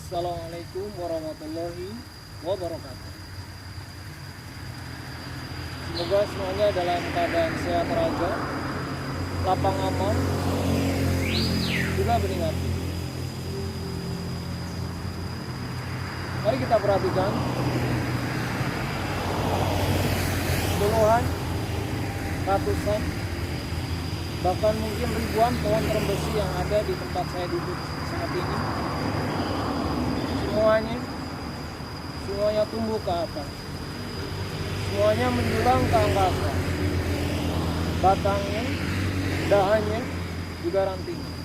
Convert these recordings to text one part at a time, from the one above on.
Assalamualaikum warahmatullahi wabarakatuh. Semoga semuanya dalam keadaan sehat raga, lapang aman, juga bening hati. Mari kita perhatikan puluhan, ratusan, bahkan mungkin ribuan pohon terembesi yang ada di tempat saya duduk saat ini. Semuanya tumbuh ke atas, semuanya menjulang ke angkasa, batangnya, dahannya, juga rantingnya.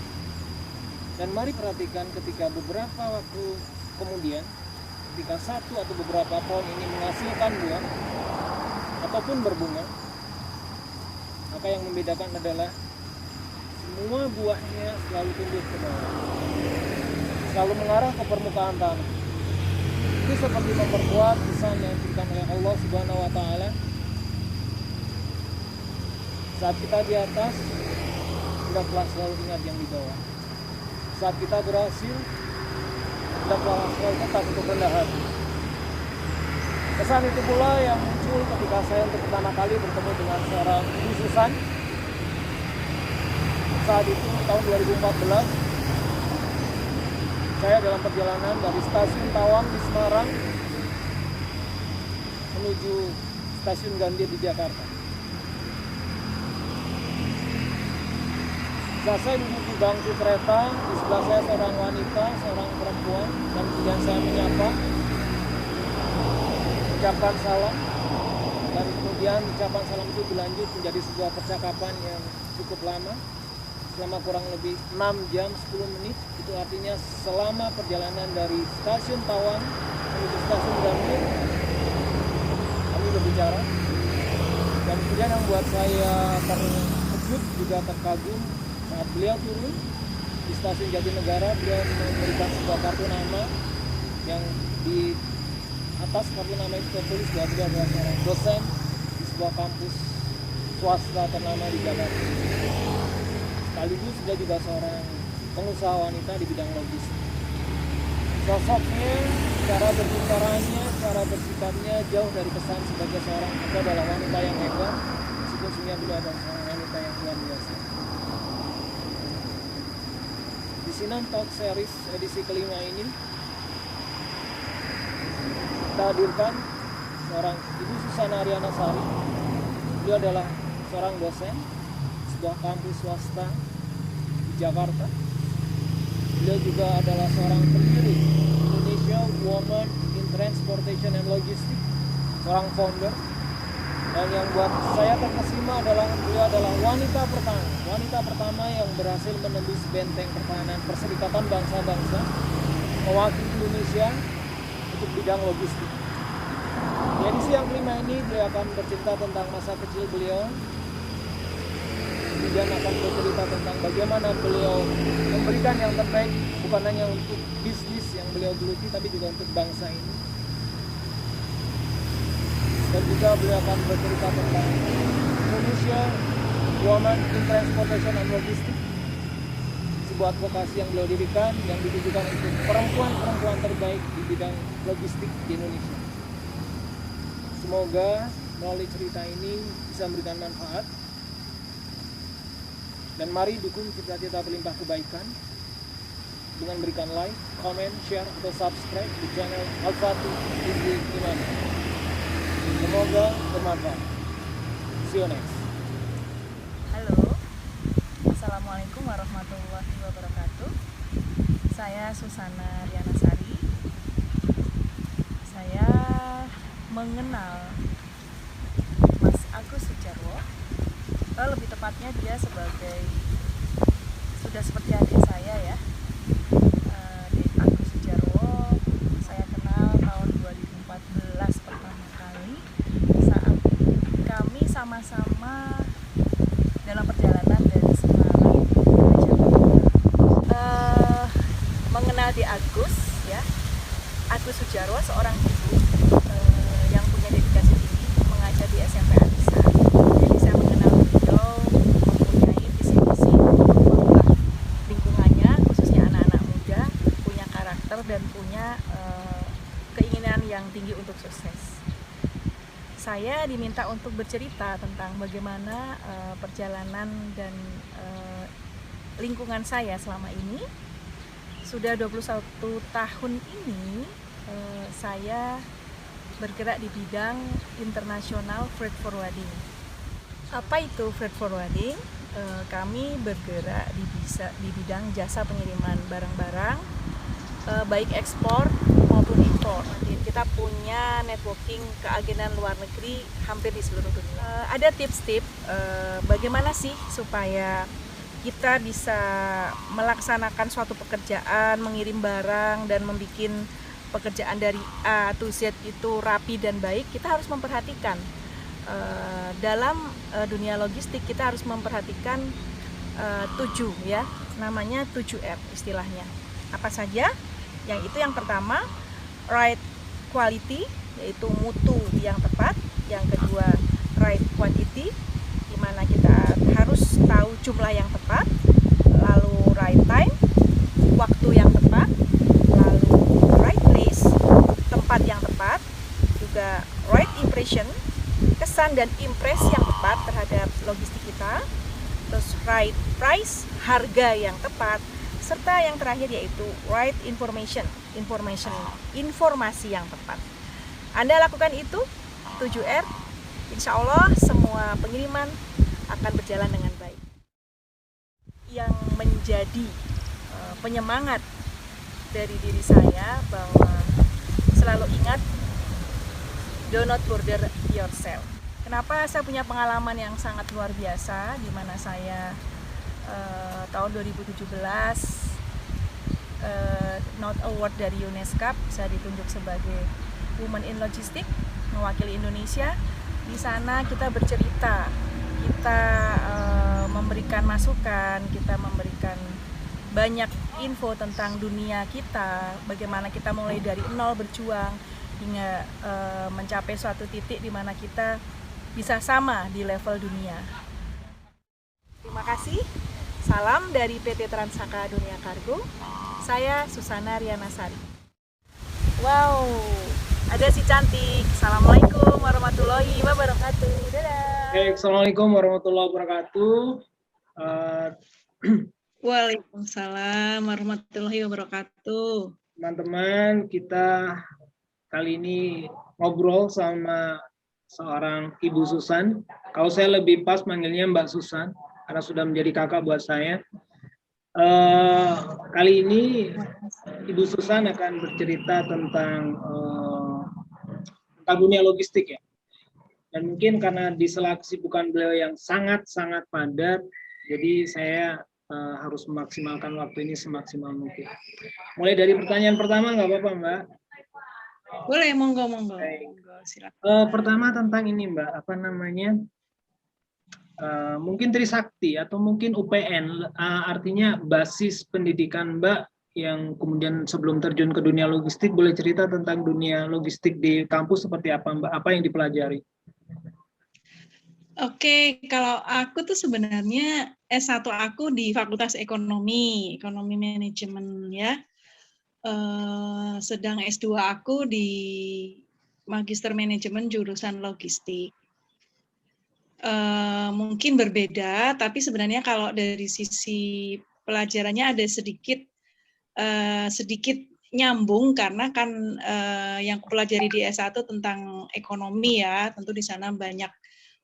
Dan mari perhatikan ketika beberapa waktu kemudian, ketika satu atau beberapa pohon ini menghasilkan buah ataupun berbunga, maka yang membedakan adalah semua buahnya selalu tumbuh ke bawah, selalu mengarah ke permukaan tanah. Itu seperti memperkuat pesan yang diberikan oleh Allah Subhanahu wa Ta'ala. Saat kita di atas, hendaklah selalu ingat yang di bawah. Saat kita berhasil, hendaklah selalu tetap untuk rendah hati. Pesan itu pula yang muncul ketika saya untuk pertama kali bertemu dengan seorang Ibu Susan. Saat itu tahun 2014, saya dalam perjalanan dari stasiun Tawang di Semarang menuju stasiun Gambir di Jakarta. Saat saya duduk di bangku kereta, di sebelah saya seorang wanita, seorang perempuan, dan kemudian saya menyapa, ucapkan salam, dan kemudian ucapan salam itu berlanjut menjadi sebuah percakapan yang cukup lama, selama kurang lebih 6 jam 10 menit. Itu artinya selama perjalanan dari stasiun Tawang menuju stasiun Gambir kami berbicara. Dan kemudian yang buat saya terkejut juga terkagum saat beliau turun di stasiun Jatinegara, beliau memberikan sebuah kartu nama yang di atas kartu nama itu tertulis bahwa beliau adalah seorang dosen di sebuah kampus swasta ternama di Jakarta. Sekaligus dia juga seorang pengusaha wanita di bidang logistik. Sosoknya, cara berbicaranya, cara bersikapnya jauh dari pesan sebagai seorang itu adalah wanita yang hebat, meskipun sebenarnya beliau adalah seorang wanita yang luar biasa. Di Sinan Talk Series edisi kelima ini kita hadirkan seorang Ibu Susana Arianasari. Beliau adalah seorang dosen sebuah kampus swasta di Jakarta. Beliau juga adalah seorang pendiri Indonesia Women in Transportation and Logistics, seorang founder. Dan yang buat saya terkesima adalah beliau adalah wanita pertama yang berhasil menembus benteng pertahanan Perserikatan Bangsa-Bangsa, mewakili Indonesia untuk bidang logistik. Di edisi yang kelima ini beliau akan bercerita tentang masa kecil beliau. Kemudian akan bercerita tentang bagaimana beliau memberikan yang terbaik bukan hanya untuk bisnis yang beliau geluti, tapi juga untuk bangsa ini. Dan juga beliau akan bercerita tentang Indonesia Women in Transportation and Logistics, sebuah advokasi yang beliau dirikan yang ditujukan untuk perempuan-perempuan terbaik di bidang logistik di Indonesia. Semoga melalui cerita ini bisa memberikan manfaat. Dan mari dukung cita-cita berlimpah kebaikan dengan berikan like, comment, share, atau subscribe di channel Al-Fatih Izzi Iman. Semoga bermanfaat. See you next. Halo, Assalamualaikum warahmatullahi wabarakatuh. Saya Susana Arianasari. Saya mengenal Mas Agus Sujarwo. Lebih tepatnya dia sudah seperti adik saya ya. Agus Sujarwo saya kenal tahun 2014 pertama kali saat kami sama-sama dalam perjalanan dari Semarang ke Jakarta. Mengenal di Agus ya, Agus Sujarwo seorang ibu yang punya dedikasi tinggi mengajar di SMP Alisa. Jadi saya mengenal beliau mempunyai visi misi untuk mengubah lingkungannya, khususnya anak-anak muda, punya karakter karakter dan punya keinginan yang tinggi untuk sukses. Saya diminta untuk bercerita tentang bagaimana perjalanan dan lingkungan saya selama ini. Sudah 21 tahun ini saya bergerak di bidang internasional freight forwarding. Apa itu freight forwarding? Kami bergerak di bidang jasa pengiriman barang-barang, baik ekspor maupun impor. Kita punya networking keagenan luar negeri hampir di seluruh dunia. Ada tips-tips bagaimana sih supaya kita bisa melaksanakan suatu pekerjaan, mengirim barang dan membuat pekerjaan dari A to Z itu rapi dan baik. Kita harus memperhatikan dalam dunia logistik, kita harus memperhatikan 7 ya, namanya 7R istilahnya. Apa saja? Yang pertama, right quality, yaitu mutu yang tepat. Yang kedua, right quantity, di mana kita harus tahu jumlah yang tepat. Lalu right time, waktu yang tepat. Lalu right place, tempat yang tepat. Juga right impression, kesan dan impresi yang tepat terhadap logistik kita. Terus right price, harga yang tepat. Serta yang terakhir yaitu right information, informasi yang tepat. Anda lakukan itu, 7R, insya Allah semua pengiriman akan berjalan dengan baik. Yang menjadi penyemangat dari diri saya bahwa selalu ingat, do not border yourself. Kenapa saya punya pengalaman yang sangat luar biasa, di mana saya tahun 2017 Not Award dari UNESCO, saya ditunjuk sebagai Women in Logistics mewakili Indonesia. Di sana kita bercerita, kita memberikan masukan, kita memberikan banyak info tentang dunia kita, bagaimana kita mulai dari nol berjuang hingga mencapai suatu titik di mana kita bisa sama di level dunia. Terima kasih. Salam dari PT Transaka Dunia Kargo. Saya Susana Rianasari. Wow, ada si cantik. Assalamualaikum warahmatullahi wabarakatuh. Dadah. Assalamualaikum warahmatullahi wabarakatuh. Waalaikumsalam warahmatullahi wabarakatuh. Teman-teman, kita kali ini ngobrol sama seorang Ibu Susan. Kalau saya lebih pas manggilnya Mbak Susan, karena sudah menjadi kakak buat saya. Kali ini Ibu Susan akan bercerita tentang dunia logistik ya. Dan mungkin karena di sela kesibukan beliau yang sangat-sangat padat, jadi saya harus memaksimalkan waktu ini semaksimal mungkin. Mulai dari pertanyaan pertama, nggak apa-apa Mbak? Boleh, monggo. Silakan. Pertama tentang ini Mbak, apa namanya? Mungkin Trisakti atau mungkin UPN, artinya basis pendidikan Mbak yang kemudian sebelum terjun ke dunia logistik, boleh cerita tentang dunia logistik di kampus seperti apa Mbak? Apa yang dipelajari? Oke, kalau aku tuh sebenarnya S1 aku di Fakultas Ekonomi Manajemen ya. Sedang S2 aku di Magister Manajemen jurusan Logistik. Mungkin berbeda, tapi sebenarnya kalau dari sisi pelajarannya ada sedikit nyambung, karena kan yang aku pelajari di S1 tentang ekonomi ya, tentu di sana banyak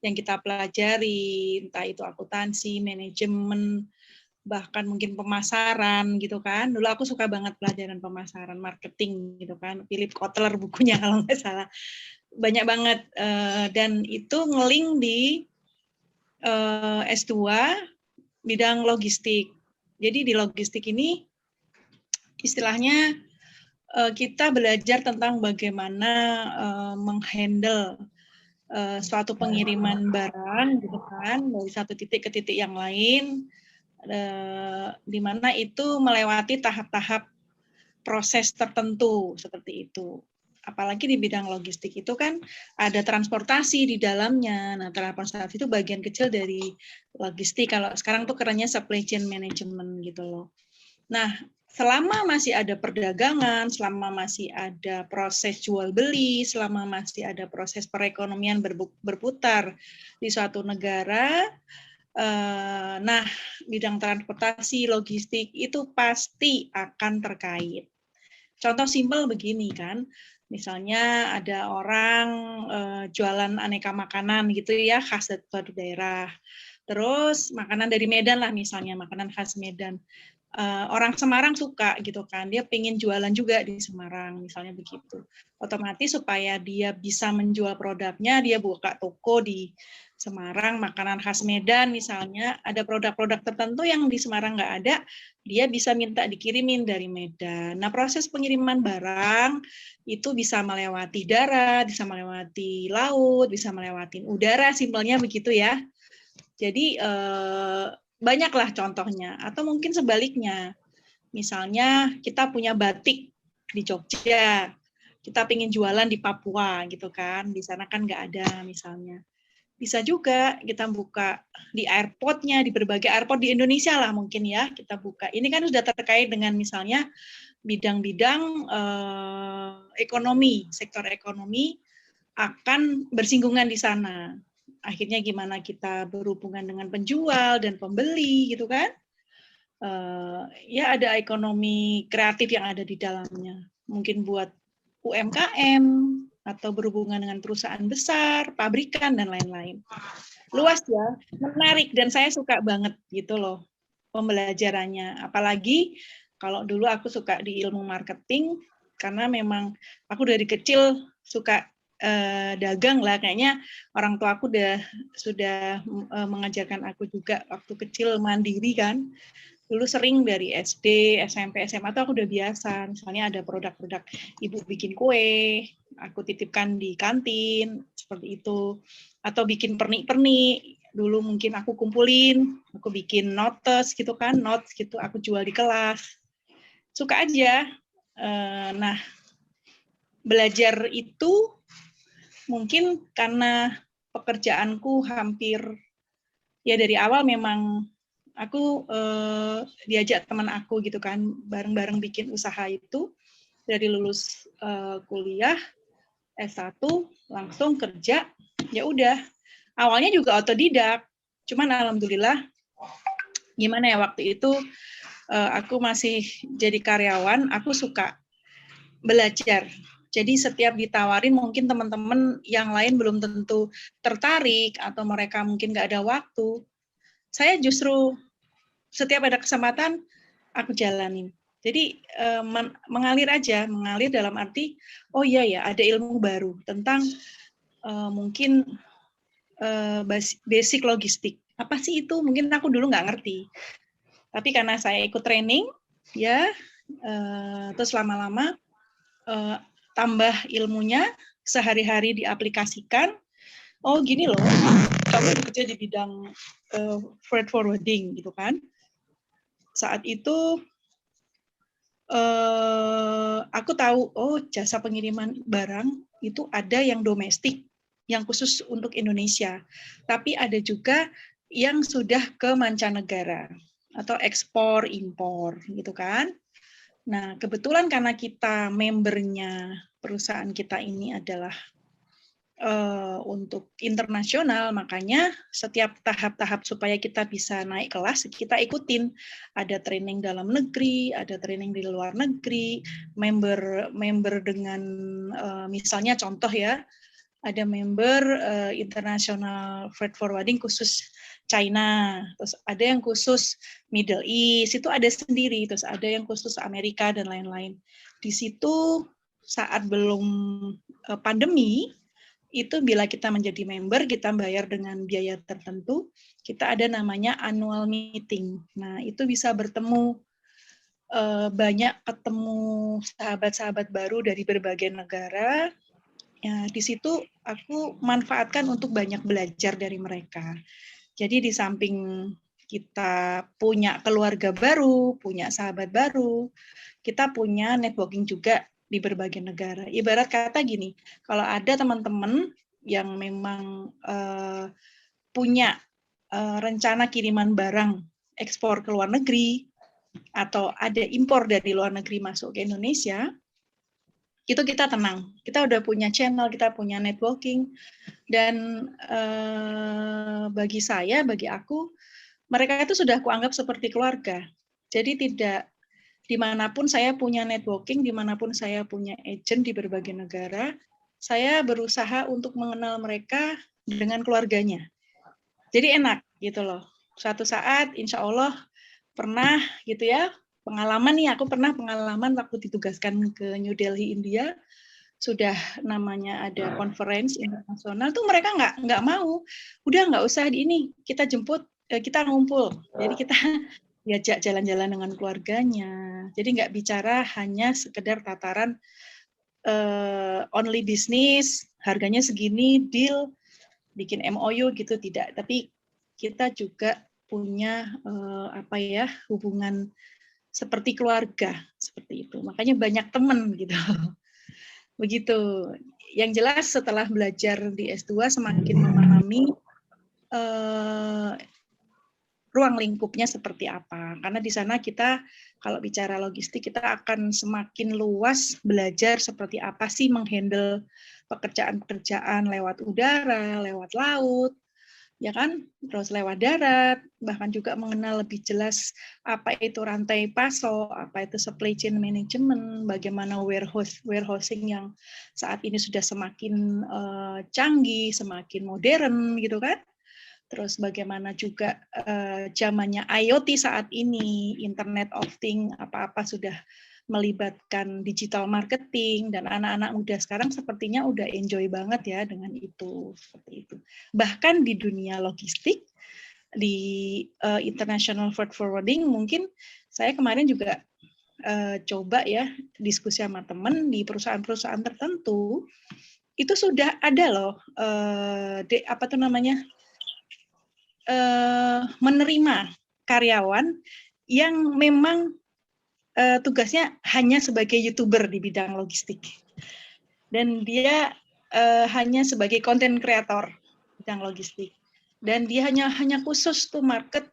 yang kita pelajari, entah itu akuntansi, manajemen, bahkan mungkin pemasaran gitu kan. Dulu aku suka banget pelajaran pemasaran, marketing gitu kan, Philip Kotler bukunya kalau nggak salah. Banyak banget, dan itu ngeling di S2 bidang logistik. Jadi di logistik ini istilahnya kita belajar tentang bagaimana menghandle suatu pengiriman barang gitu kan, dari satu titik ke titik yang lain, di mana itu melewati tahap-tahap proses tertentu seperti itu. Apalagi di bidang logistik itu kan ada transportasi di dalamnya. Nah, transportasi itu bagian kecil dari logistik. Kalau sekarang tuh kerennya supply chain management gitu loh. Nah, selama masih ada perdagangan, selama masih ada proses jual beli, selama masih ada proses perekonomian berputar di suatu negara, nah bidang transportasi, logistik itu pasti akan terkait. Contoh simpel begini kan, misalnya ada orang jualan aneka makanan gitu ya, khas dari suatu daerah. Terus makanan dari Medan lah misalnya, makanan khas Medan. Orang Semarang suka gitu kan, dia pengen jualan juga di Semarang misalnya begitu. Otomatis supaya dia bisa menjual produknya, dia buka toko di Semarang, makanan khas Medan misalnya, ada produk-produk tertentu yang di Semarang nggak ada, dia bisa minta dikirimin dari Medan. Nah, proses pengiriman barang itu bisa melewati darat, bisa melewati laut, bisa melewati udara, simpelnya begitu ya. Jadi banyaklah contohnya, atau mungkin sebaliknya. Misalnya kita punya batik di Jogja, kita pengen jualan di Papua gitu kan, di sana kan nggak ada misalnya. Bisa juga kita buka di airportnya, di berbagai airport di Indonesia lah mungkin ya, kita buka. Ini kan sudah terkait dengan misalnya bidang-bidang ekonomi, sektor ekonomi akan bersinggungan di sana. Akhirnya gimana kita berhubungan dengan penjual dan pembeli gitu kan. Ya ada ekonomi kreatif yang ada di dalamnya. Mungkin buat UMKM atau berhubungan dengan perusahaan besar, pabrikan dan lain-lain. Luas ya, menarik dan saya suka banget gitu loh pembelajarannya. Apalagi kalau dulu aku suka di ilmu marketing karena memang aku dari kecil suka dagang lah, kayaknya orang tua aku sudah mengajarkan aku juga waktu kecil mandiri kan. Dulu sering dari SD, SMP, SMA tuh aku udah biasa. Misalnya ada produk-produk ibu bikin kue, aku titipkan di kantin, seperti itu. Atau bikin pernik-pernik, dulu mungkin aku kumpulin, aku bikin notes gitu kan, notes gitu, aku jual di kelas. Suka aja. Nah, belajar itu mungkin karena pekerjaanku hampir, ya dari awal memang aku diajak teman aku gitu kan, bareng-bareng bikin usaha itu, dari lulus kuliah, S1, langsung kerja, ya udah. Awalnya juga otodidak, cuman alhamdulillah, gimana ya waktu itu, aku masih jadi karyawan, aku suka belajar. Jadi setiap ditawarin mungkin teman-teman yang lain belum tentu tertarik atau mereka mungkin nggak ada waktu. Saya justru setiap ada kesempatan aku jalanin. Jadi mengalir aja, mengalir dalam arti oh iya ya ada ilmu baru tentang mungkin basic logistik. Apa sih itu? Mungkin aku dulu nggak ngerti. Tapi karena saya ikut training ya, terus lama-lama tambah ilmunya, sehari-hari diaplikasikan. Oh gini loh, kamu bekerja di bidang freight forwarding gitu kan. Saat itu aku tahu, oh jasa pengiriman barang itu ada yang domestik, yang khusus untuk Indonesia. Tapi ada juga yang sudah ke mancanegara atau ekspor impor gitu kan. Nah, kebetulan karena kita membernya perusahaan kita ini adalah untuk internasional, makanya setiap tahap-tahap supaya kita bisa naik kelas, kita ikutin. Ada training dalam negeri, ada training di luar negeri, member dengan misalnya contoh ya, ada member international freight forwarding khusus China, terus ada yang khusus Middle East, itu ada sendiri, terus ada yang khusus Amerika dan lain-lain. Di situ saat belum pandemi, itu bila kita menjadi member, kita bayar dengan biaya tertentu, kita ada namanya annual meeting. Nah, itu bisa bertemu banyak ketemu sahabat-sahabat baru dari berbagai negara. Ya, di situ aku manfaatkan untuk banyak belajar dari mereka. Jadi di samping kita punya keluarga baru, punya sahabat baru, kita punya networking juga di berbagai negara. Ibarat kata gini, kalau ada teman-teman yang memang punya rencana kiriman barang ekspor ke luar negeri, atau ada impor dari luar negeri masuk ke Indonesia, itu kita tenang. Kita udah punya channel, kita punya networking, dan bagi saya, bagi aku, mereka itu sudah kuanggap seperti keluarga. Jadi tidak dimanapun saya punya networking, dimanapun saya punya agent di berbagai negara, saya berusaha untuk mengenal mereka dengan keluarganya. Jadi enak gitu loh. Suatu saat, insya Allah pernah gitu ya, pengalaman nih, aku pernah pengalaman waktu ditugaskan ke New Delhi, India, sudah namanya ada conference internasional tuh mereka nggak mau, udah nggak usah di ini, kita jemput, kita ngumpul, jadi kita diajak jalan-jalan dengan keluarganya, jadi nggak bicara hanya sekedar tataran only business, harganya segini, deal, bikin MOU gitu, tidak, tapi kita juga punya hubungan seperti keluarga, seperti itu, makanya banyak teman gitu. Begitu. Yang jelas setelah belajar di S2 semakin memahami ruang lingkupnya seperti apa. Karena di sana kita kalau bicara logistik kita akan semakin luas belajar seperti apa sih menghandle pekerjaan-pekerjaan lewat udara, lewat laut, ya kan, terus lewat darat, bahkan juga mengenal lebih jelas apa itu rantai pasok, apa itu supply chain management, bagaimana warehousing yang saat ini sudah semakin canggih, semakin modern gitu kan. Terus bagaimana juga zamannya IoT saat ini, Internet of Things, apa-apa sudah melibatkan digital marketing, dan anak-anak muda sekarang sepertinya udah enjoy banget ya dengan itu, seperti itu. Bahkan di dunia logistik, di international freight forwarding, mungkin saya kemarin juga coba ya diskusi sama teman di perusahaan-perusahaan tertentu, itu sudah ada loh menerima karyawan yang memang tugasnya hanya sebagai YouTuber di bidang logistik. Dan dia hanya sebagai content creator bidang logistik. Dan dia hanya khusus tuh market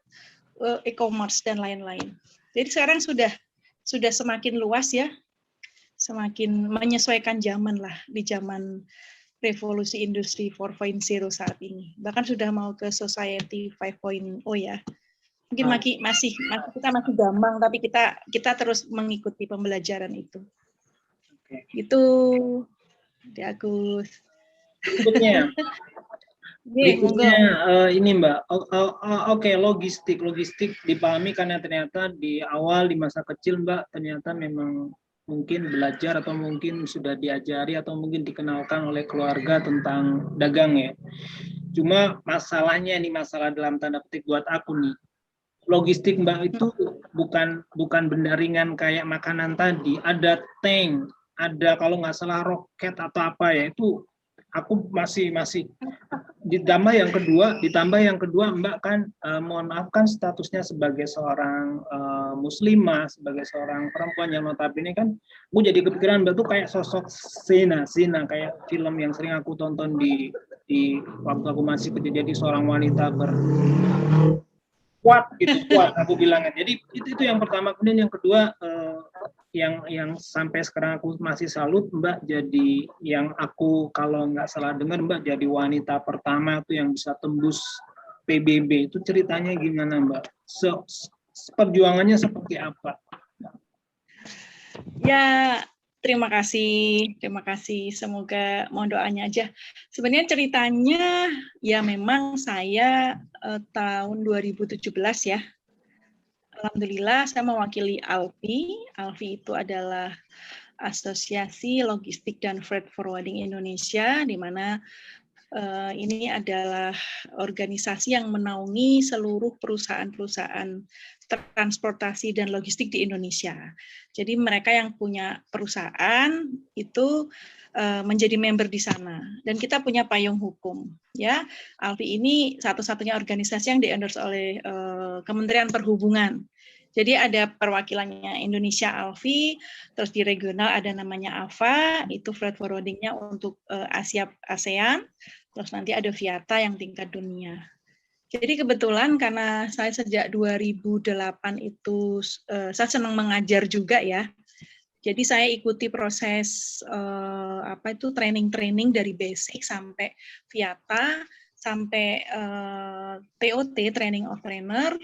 e-commerce dan lain-lain. Jadi sekarang sudah semakin luas ya, semakin menyesuaikan zaman lah di zaman revolusi industri 4.0 saat ini. Bahkan sudah mau ke society 5.0 ya. Mungkin kita masih gambang, tapi kita terus mengikuti pembelajaran itu. Oke. Itu di Agus. Berikutnya ini Mbak. Oke, logistik dipahami karena ternyata di awal di masa kecil Mbak ternyata memang mungkin belajar atau mungkin sudah diajari atau mungkin dikenalkan oleh keluarga tentang dagang ya. Cuma masalahnya nih, masalah dalam tanda petik buat aku nih. Logistik Mbak itu bukan benda ringan kayak makanan tadi. Ada tank, ada kalau nggak salah roket atau apa ya, itu aku masih ditambah yang kedua Mbak kan mohon maaf kan statusnya sebagai seorang muslimah, sebagai seorang perempuan yang notabene kan aku jadi kepikiran Mbak tuh kayak sosok Sina kayak film yang sering aku tonton di waktu aku masih kecil, jadi seorang wanita kuat aku bilangnya. Jadi itu yang pertama. Kemudian yang kedua yang sampai sekarang aku masih salut Mbak, jadi yang aku kalau nggak salah dengar Mbak jadi wanita pertama tuh yang bisa tembus PBB. Itu ceritanya gimana Mbak? Perjuangannya seperti apa? Ya, terima kasih. Semoga mohon doanya aja. Sebenarnya ceritanya ya memang saya tahun 2017 ya. Alhamdulillah saya mewakili ALFI. ALFI itu adalah Asosiasi Logistik dan Freight Forwarding Indonesia, di mana ini adalah organisasi yang menaungi seluruh perusahaan-perusahaan transportasi dan logistik di Indonesia. Jadi mereka yang punya perusahaan itu menjadi member di sana, dan kita punya payung hukum. Ya, ALFI ini satu-satunya organisasi yang di-endorse oleh Kementerian Perhubungan. Jadi ada perwakilannya Indonesia ALFI, terus di regional ada namanya AFA, itu freight forwarding-nya untuk Asia ASEAN, terus nanti ada Viata yang tingkat dunia. Jadi kebetulan karena saya sejak 2008 itu saya senang mengajar juga ya. Jadi saya ikuti proses training dari basic sampai Viata sampai TOT, Training of Trainer.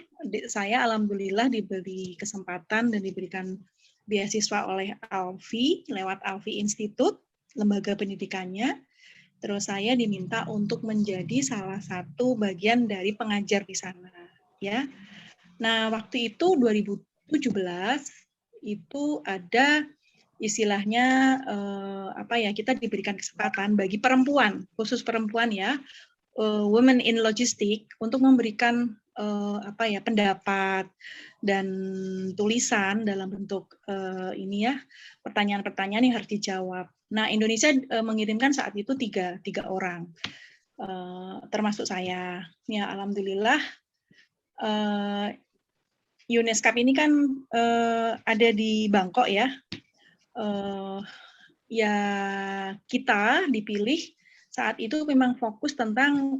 Saya alhamdulillah diberi kesempatan dan diberikan beasiswa oleh Alfi lewat Alfi Institute, lembaga pendidikannya. Terus saya diminta untuk menjadi salah satu bagian dari pengajar di sana, ya. Nah, waktu itu 2017 itu ada istilahnya kita diberikan kesempatan bagi perempuan, khusus perempuan ya, Women in Logistics untuk memberikan pendapat dan tulisan dalam bentuk pertanyaan-pertanyaan yang harus dijawab. Nah, Indonesia mengirimkan saat itu tiga orang, termasuk saya. Ya, alhamdulillah. UNESCAP ini kan ada di Bangkok ya. Ya kita dipilih saat itu memang fokus tentang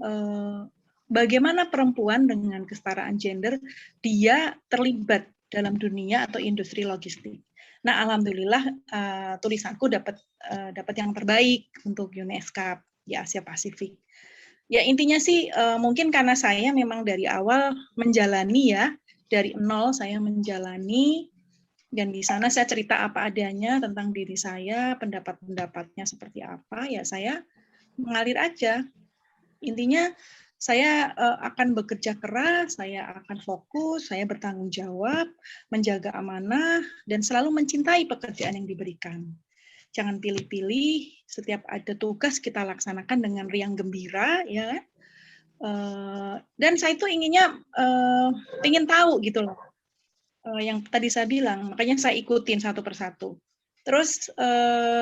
bagaimana perempuan dengan kesetaraan gender dia terlibat dalam dunia atau industri logistik. Nah, alhamdulillah tulisanku dapat yang terbaik untuk UNESCAP di Asia Pasifik. Ya intinya sih mungkin karena saya memang dari awal menjalani ya, dari nol saya menjalani, dan di sana saya cerita apa adanya tentang diri saya, pendapat-pendapatnya seperti apa, ya saya mengalir aja. Intinya saya akan bekerja keras, saya akan fokus, saya bertanggung jawab, menjaga amanah, dan selalu mencintai pekerjaan yang diberikan. Jangan pilih-pilih, setiap ada tugas kita laksanakan dengan riang gembira, ya. Dan saya itu inginnya ingin tahu gitu loh, yang tadi saya bilang, makanya saya ikutin satu persatu. Terus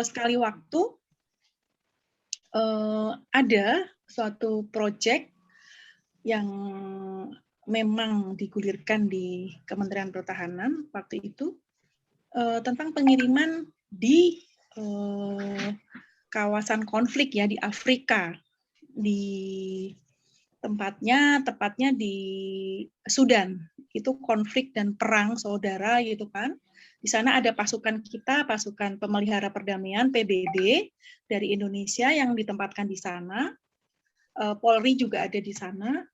sekali waktu ada suatu proyek yang memang digulirkan di Kementerian Pertahanan waktu itu tentang pengiriman di kawasan konflik ya di Afrika, di tepatnya di Sudan. Itu konflik dan perang saudara gitu kan. Di sana ada pasukan kita, pasukan pemelihara perdamaian PBB dari Indonesia yang ditempatkan di sana. Polri juga ada di sana.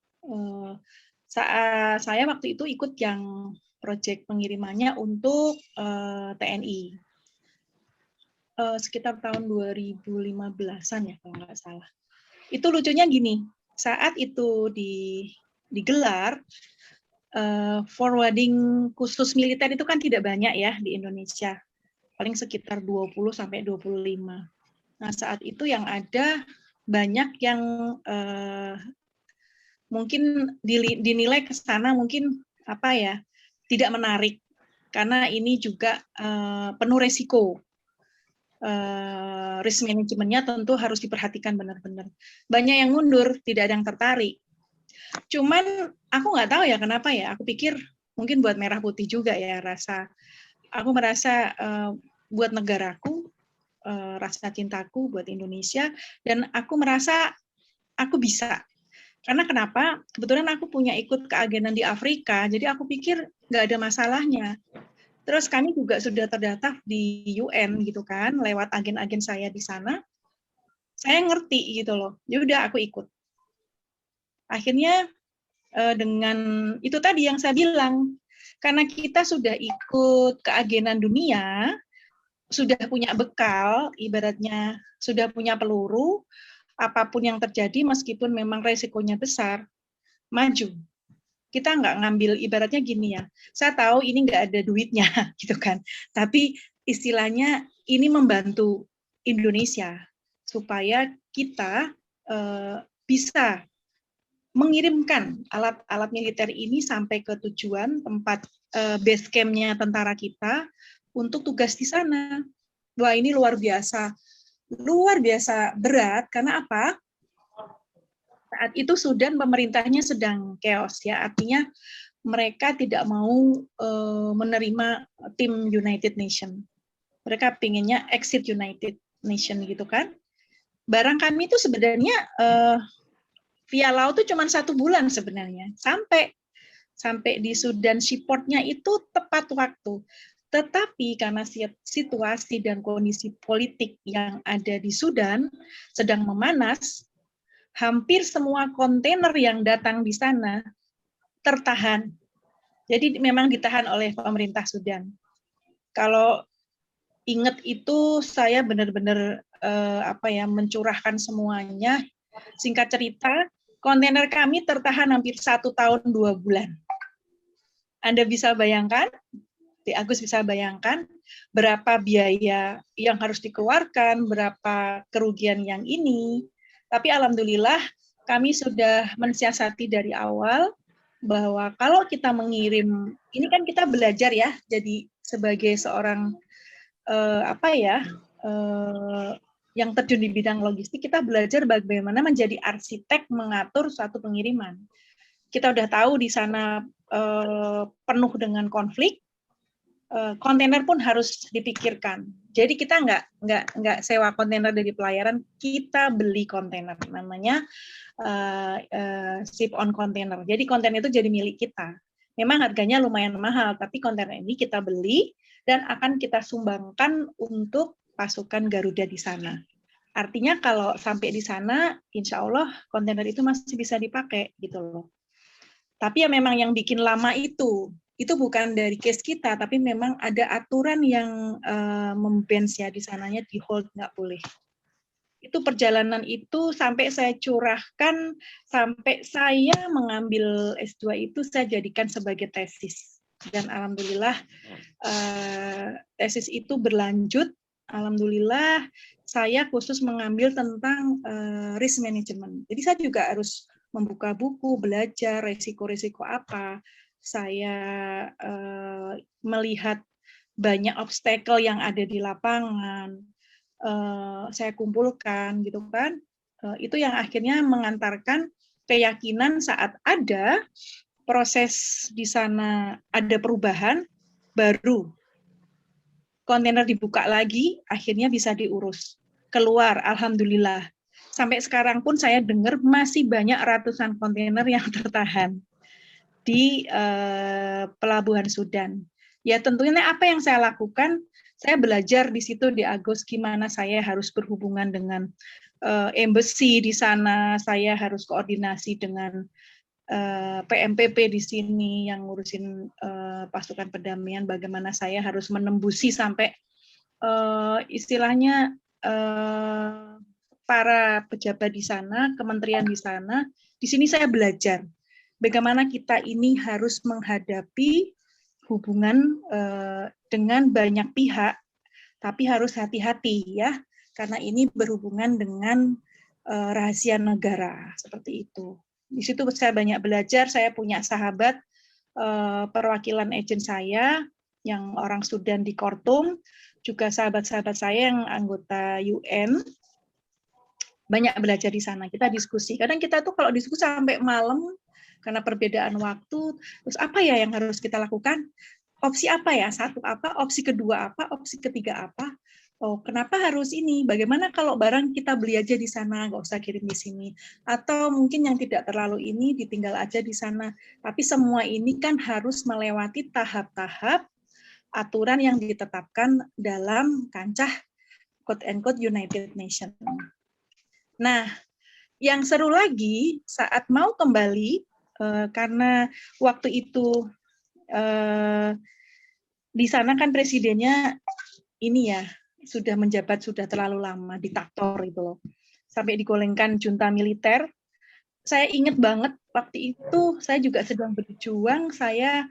Saya waktu itu ikut yang proyek pengirimannya untuk TNI. Sekitar tahun 2015-an ya kalau nggak salah. Itu lucunya gini, saat itu digelar, forwarding khusus militer itu kan tidak banyak ya di Indonesia. Paling sekitar 20 sampai 25. Nah, saat itu yang ada banyak yang mungkin dinilai ke sana mungkin tidak menarik karena ini juga penuh resiko. Risk manajemennya tentu harus diperhatikan benar-benar. Banyak yang mundur, tidak ada yang tertarik. Cuman aku nggak tahu ya kenapa ya. Aku pikir mungkin buat merah putih juga ya Aku merasa buat negaraku, rasa cintaku buat Indonesia, dan aku merasa aku bisa. Karena kenapa? Kebetulan aku punya ikut keagenan di Afrika, jadi aku pikir nggak ada masalahnya. Terus kami juga sudah terdaftar di UN gitu kan, lewat agen-agen saya di sana. Saya ngerti gitu loh, yaudah aku ikut. Akhirnya dengan itu tadi yang saya bilang, karena kita sudah ikut keagenan dunia, sudah punya bekal, ibaratnya sudah punya peluru, apapun yang terjadi meskipun memang resikonya besar, maju. Kita nggak ngambil, ibaratnya gini ya, saya tahu ini nggak ada duitnya, gitu kan. Tapi istilahnya ini membantu Indonesia supaya kita bisa mengirimkan alat-alat militer ini sampai ke tujuan tempat base camp-nya tentara kita untuk tugas di sana. Wah, ini luar biasa berat, karena apa? Saat itu Sudan pemerintahnya sedang chaos ya, artinya mereka tidak mau menerima tim United Nation. Mereka pinginnya exit United Nation gitu kan. Barang kami itu sebenarnya via laut itu cuma 1 bulan sebenarnya. Sampai di Sudan seaportnya itu tepat waktu. Tetapi karena situasi dan kondisi politik yang ada di Sudan sedang memanas, hampir semua kontainer yang datang di sana tertahan. Jadi memang ditahan oleh pemerintah Sudan. Kalau ingat itu saya benar-benar mencurahkan semuanya. Singkat cerita, kontainer kami tertahan hampir 1 tahun 2 bulan. Anda bisa bayangkan, Agus bisa bayangkan berapa biaya yang harus dikeluarkan, berapa kerugian yang ini. Tapi alhamdulillah kami sudah mensiasati dari awal bahwa kalau kita mengirim, ini kan kita belajar ya, jadi sebagai seorang yang terjun di bidang logistik, kita belajar bagaimana menjadi arsitek mengatur suatu pengiriman. Kita udah tahu di sana penuh dengan konflik, kontainer pun harus dipikirkan. Jadi kita nggak sewa kontainer dari pelayaran, kita beli kontainer, namanya ship on container. Jadi kontainer itu jadi milik kita. Memang harganya lumayan mahal, tapi kontainer ini kita beli dan akan kita sumbangkan untuk pasukan Garuda di sana. Artinya kalau sampai di sana, insya Allah kontainer itu masih bisa dipakai gitu loh. Tapi ya memang yang bikin lama itu bukan dari case kita, tapi memang ada aturan yang membans ya di sananya, di hold, nggak boleh. Itu perjalanan itu sampai saya curahkan, sampai saya mengambil S2 itu saya jadikan sebagai tesis. Dan alhamdulillah tesis itu berlanjut. Alhamdulillah saya khusus mengambil tentang risk management. Jadi saya juga harus membuka buku, belajar resiko-resiko apa. Saya melihat banyak obstacle yang ada di lapangan. Saya kumpulkan gitu kan. Itu yang akhirnya mengantarkan keyakinan saat ada proses di sana, ada perubahan, baru kontainer dibuka lagi, akhirnya bisa diurus. Keluar, alhamdulillah. Sampai sekarang pun saya dengar masih banyak ratusan kontainer yang tertahan di pelabuhan Sudan. Ya tentunya apa yang saya lakukan, saya belajar di situ di Agus gimana saya harus berhubungan dengan embassy di sana, saya harus koordinasi dengan PMPP di sini yang ngurusin pasukan perdamaian, bagaimana saya harus menembusi sampai istilahnya para pejabat di sana, kementerian di sana. Di sini saya belajar bagaimana kita ini harus menghadapi hubungan dengan banyak pihak, tapi harus hati-hati ya, karena ini berhubungan dengan rahasia negara, seperti itu. Di situ saya banyak belajar, saya punya sahabat perwakilan agen saya yang orang Sudan di Khartoum, juga sahabat-sahabat saya yang anggota UN, banyak belajar di sana. Kita diskusi. Kadang kita tuh kalau diskusi sampai malam karena perbedaan waktu. Terus apa ya yang harus kita lakukan? Opsi apa ya? Satu apa? Opsi kedua apa? Opsi ketiga apa? Oh, kenapa harus ini? Bagaimana kalau barang kita beli aja di sana, nggak usah kirim di sini? Atau mungkin yang tidak terlalu ini ditinggal aja di sana. Tapi semua ini kan harus melewati tahap-tahap aturan yang ditetapkan dalam kancah quote-unquote United Nations. Nah, yang seru lagi saat mau kembali, karena waktu itu di sana kan presidennya ini ya, sudah menjabat sudah terlalu lama, diktator itu loh. Sampai digolengkan junta militer. Saya ingat banget waktu itu saya juga sedang berjuang, saya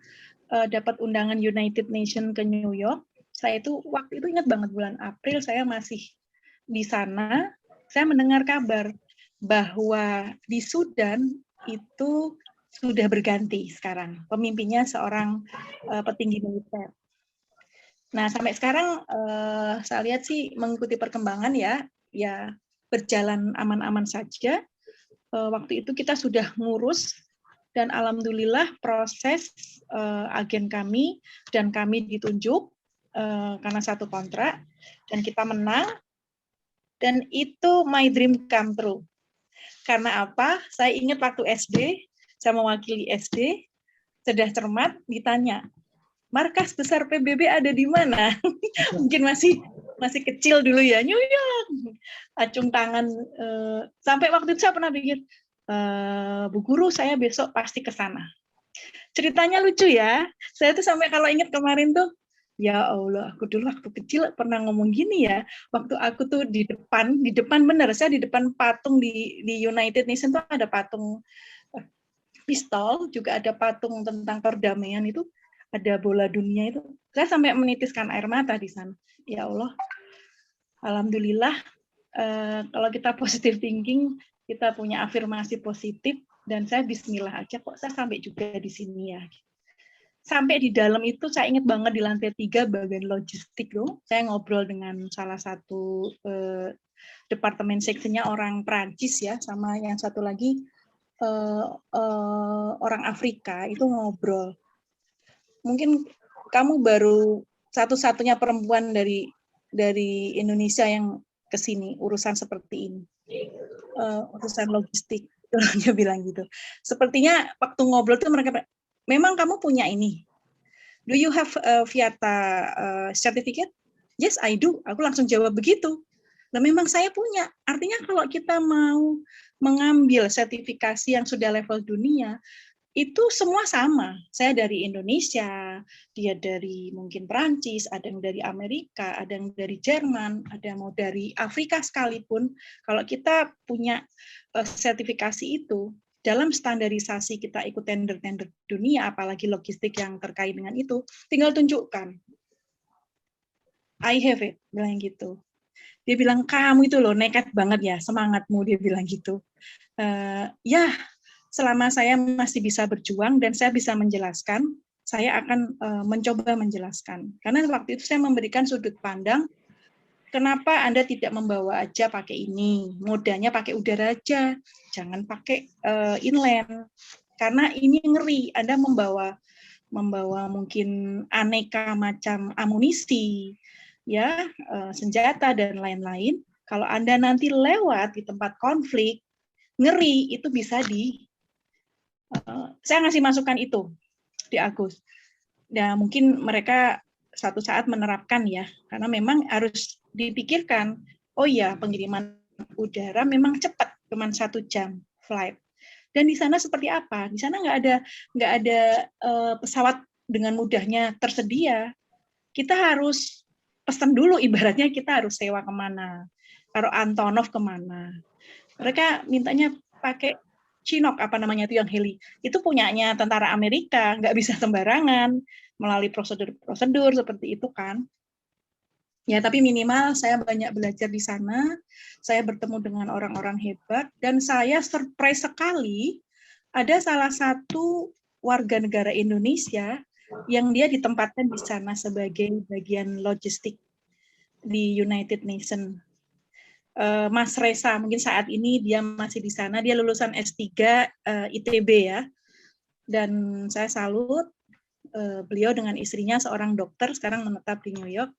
dapat undangan United Nations ke New York. Saya itu waktu itu ingat banget bulan April saya masih di sana. Saya mendengar kabar bahwa di Sudan itu sudah berganti sekarang. Pemimpinnya seorang petinggi militer. Nah, sampai sekarang saya lihat sih mengikuti perkembangan ya berjalan aman-aman saja. Waktu itu kita sudah ngurus dan alhamdulillah proses agen kami dan kami ditunjuk karena satu kontrak dan kita menang dan itu my dream come true. Karena apa? Saya ingat waktu SD, saya mewakili SD, cerdas cermat, ditanya, markas besar PBB ada di mana? Mungkin masih kecil dulu ya, New York. Acung tangan. Sampai waktu itu saya pernah pikir, Bu Guru, saya besok pasti ke sana. Ceritanya lucu ya. Saya tuh sampai kalau ingat kemarin tuh, ya Allah, aku dulu waktu kecil pernah ngomong gini ya. Waktu aku tuh di depan bener, saya di depan patung di United Nations tuh ada patung pistol, juga ada patung tentang perdamaian itu, ada bola dunia itu. Saya sampai menitiskan air mata di sana. Ya Allah, alhamdulillah, kalau kita positive thinking, kita punya afirmasi positif, dan saya bismillah aja kok saya sampai juga di sini ya. Sampai di dalam itu saya ingat banget di lantai 3 bagian logistik loh. Saya ngobrol dengan salah satu departemen seksinya orang Prancis ya, sama yang satu lagi orang Afrika, itu ngobrol. Mungkin kamu baru satu-satunya perempuan dari Indonesia yang ke sini urusan seperti ini. Urusan logistik, dia bilang gitu. Sepertinya waktu ngobrol tuh mereka, memang kamu punya ini. Do you have Viata certificate? Yes, I do. Aku langsung jawab begitu. Nah, memang saya punya. Artinya kalau kita mau mengambil sertifikasi yang sudah level dunia, itu semua sama. Saya dari Indonesia, dia dari mungkin Perancis, ada yang dari Amerika, ada yang dari Jerman, ada yang mau dari Afrika sekalipun. Kalau kita punya sertifikasi itu, dalam standarisasi kita ikut tender-tender dunia, apalagi logistik yang terkait dengan itu, tinggal tunjukkan. I have it, bilang gitu. Dia bilang, kamu itu loh nekat banget ya, semangatmu, dia bilang gitu. Ya, selama saya masih bisa berjuang dan saya bisa menjelaskan, saya akan mencoba menjelaskan. Karena waktu itu saya memberikan sudut pandang, kenapa Anda tidak membawa aja pakai ini, modanya pakai udara aja, jangan pakai inland. Karena ini ngeri, Anda membawa mungkin aneka macam amunisi, ya, senjata dan lain-lain. Kalau Anda nanti lewat di tempat konflik, ngeri, itu bisa saya ngasih masukan itu di Agus. Ya, mungkin mereka satu saat menerapkan ya, karena memang harus dipikirkan, oh ya, pengiriman udara memang cepat, cuma 1 jam flight. Dan di sana seperti apa? Di sana nggak ada pesawat dengan mudahnya tersedia. Kita harus pesan dulu, ibaratnya kita harus sewa kemana, taruh Antonov kemana. Mereka mintanya pakai Chinook, apa namanya itu yang heli. Itu punyanya tentara Amerika, nggak bisa sembarangan, melalui prosedur-prosedur seperti itu kan. Ya, tapi minimal saya banyak belajar di sana, saya bertemu dengan orang-orang hebat, dan saya surprise sekali, ada salah satu warga negara Indonesia yang dia ditempatkan di sana sebagai bagian logistik di United Nations. Mas Reza, mungkin saat ini dia masih di sana, dia lulusan S3 ITB ya, dan saya salut, beliau dengan istrinya seorang dokter, sekarang menetap di New York,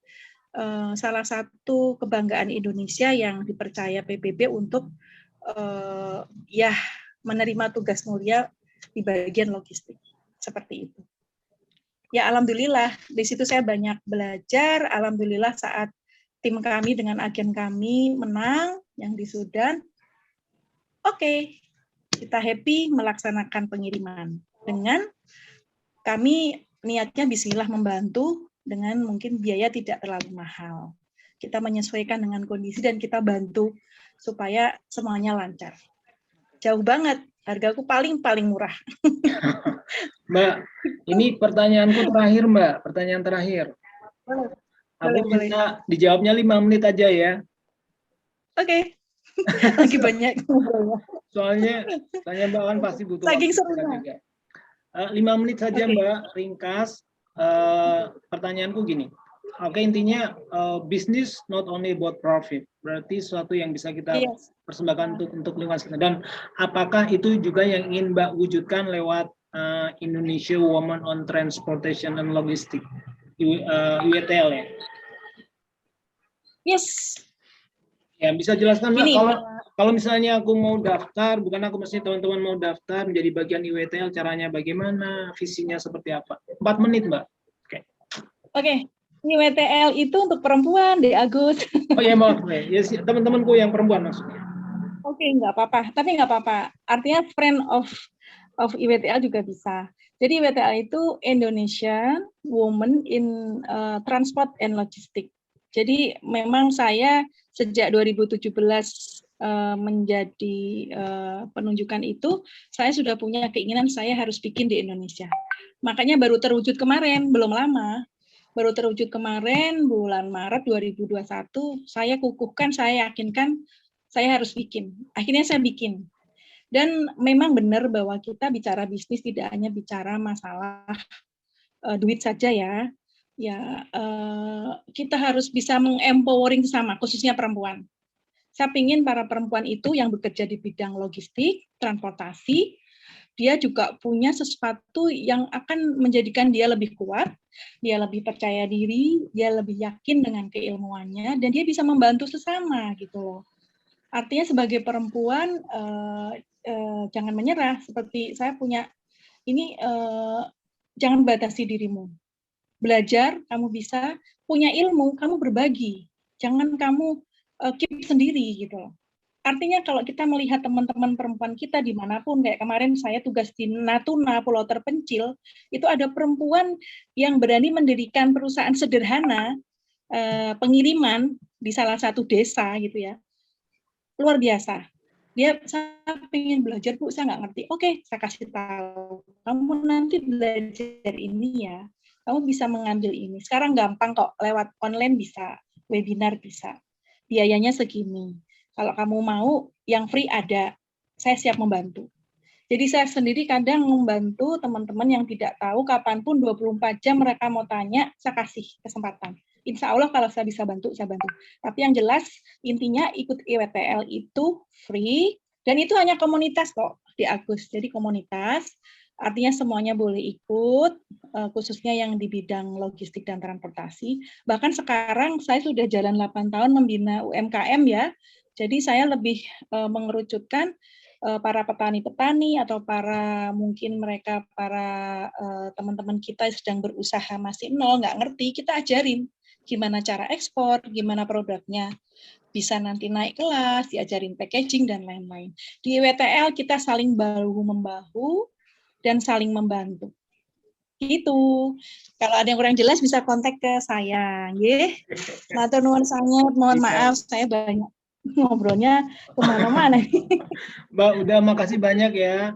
salah satu kebanggaan Indonesia yang dipercaya PBB untuk ya menerima tugas mulia di bagian logistik, seperti itu. Ya, alhamdulillah, di situ saya banyak belajar, alhamdulillah saat tim kami dengan agen kami menang yang di Sudan, oke, kita happy melaksanakan pengiriman. Dengan kami niatnya bismillah membantu dengan mungkin biaya tidak terlalu mahal. Kita menyesuaikan dengan kondisi dan kita bantu supaya semuanya lancar. Jauh banget, hargaku paling murah. Mbak, ini pertanyaanku terakhir, Mbak. Pertanyaan terakhir. Aku minta dijawabnya 5 menit aja ya. Oke. Lagi banyak. Soalnya tanya Mbak kan pasti butuh saking waktu serunya. 5 menit saja, Mbak, ringkas. Pertanyaanku gini. Oke, intinya bisnis not only about profit. Berarti sesuatu yang bisa kita persembahkan untuk lingkungan sekitar. Dan apakah itu juga yang ingin Mbak wujudkan lewat Indonesia Women on Transportation and Logistics, UETL ya? Yes. Ya, bisa jelaskan Mbak, Gini, kalau misalnya aku mau daftar, bukan aku, maksudnya teman-teman mau daftar menjadi bagian IWTL, caranya bagaimana, visinya seperti apa? 4 menit Mbak. Oke. IWTL itu untuk perempuan, deh Agus. Oh ya maaf, ya teman-temanku yang perempuan maksudnya. Oke, nggak apa-apa. Tapi nggak apa-apa. Artinya friend of IWTL juga bisa. Jadi IWTL itu Indonesian Women in Transport and Logistics. Jadi memang saya sejak 2017 menjadi penunjukan itu, saya sudah punya keinginan saya harus bikin di Indonesia. Makanya baru terwujud kemarin, belum lama. Baru terwujud kemarin bulan Maret 2021, saya kukuhkan, saya yakinkan saya harus bikin. Akhirnya saya bikin. Dan memang benar bahwa kita bicara bisnis tidak hanya bicara masalah duit saja ya. Ya, kita harus bisa mengempowering sesama, khususnya perempuan. Saya ingin para perempuan itu yang bekerja di bidang logistik, transportasi, dia juga punya sesuatu yang akan menjadikan dia lebih kuat, dia lebih percaya diri, dia lebih yakin dengan keilmuannya, dan dia bisa membantu sesama gitu loh. Artinya sebagai perempuan jangan menyerah. Seperti saya punya ini, jangan batasi dirimu. Belajar, kamu bisa. Punya ilmu, kamu berbagi. Jangan kamu keep sendiri gitu loh. Artinya kalau kita melihat teman-teman perempuan kita dimanapun, kayak kemarin saya tugas di Natuna, pulau terpencil, itu ada perempuan yang berani mendirikan perusahaan sederhana pengiriman di salah satu desa gitu ya. Luar biasa. Dia, saya pengen belajar Bu, saya nggak ngerti. Oke, saya kasih tahu. Kamu nanti belajar ini ya. Kamu bisa mengambil ini. Sekarang gampang kok, lewat online bisa, webinar bisa. Biayanya segini. Kalau kamu mau, yang free ada. Saya siap membantu. Jadi saya sendiri kadang membantu teman-teman yang tidak tahu, kapanpun 24 jam mereka mau tanya, saya kasih kesempatan. Insya Allah kalau saya bisa bantu, saya bantu. Tapi yang jelas, intinya ikut IWTL itu free, dan itu hanya komunitas kok di Agus. Jadi komunitas, artinya semuanya boleh ikut, khususnya yang di bidang logistik dan transportasi. Bahkan sekarang saya sudah jalan 8 tahun membina UMKM ya, jadi saya lebih mengerucutkan para petani-petani atau para mungkin mereka para teman-teman kita yang sedang berusaha masih nol, nggak ngerti, kita ajarin gimana cara ekspor, gimana produknya, bisa nanti naik kelas, diajarin packaging dan lain-lain. Di WTL kita saling bahu-membahu dan saling membantu. Gitu. Kalau ada yang kurang jelas bisa kontak ke saya, nggih. Matur nuwun sangat, mohon maaf saya banyak ngobrolnya kemana-mana. Mbak, udah makasih banyak ya.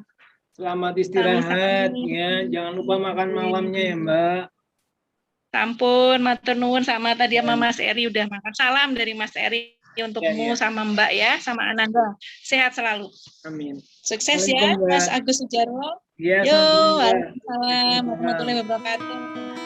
Selamat istirahat ya. Jangan lupa makan malamnya ya Mbak. Sampun, matur nuwun sama tadi sama Mas Eri udah makan. Salam dari Mas Eri untukmu sama Mbak ya, sama Ananda. Sehat selalu. Amin. Sukses ya, Mas Agus Sujarwo. Ya, yo, waalaikumsalam warahmatullahi wabarakatuh.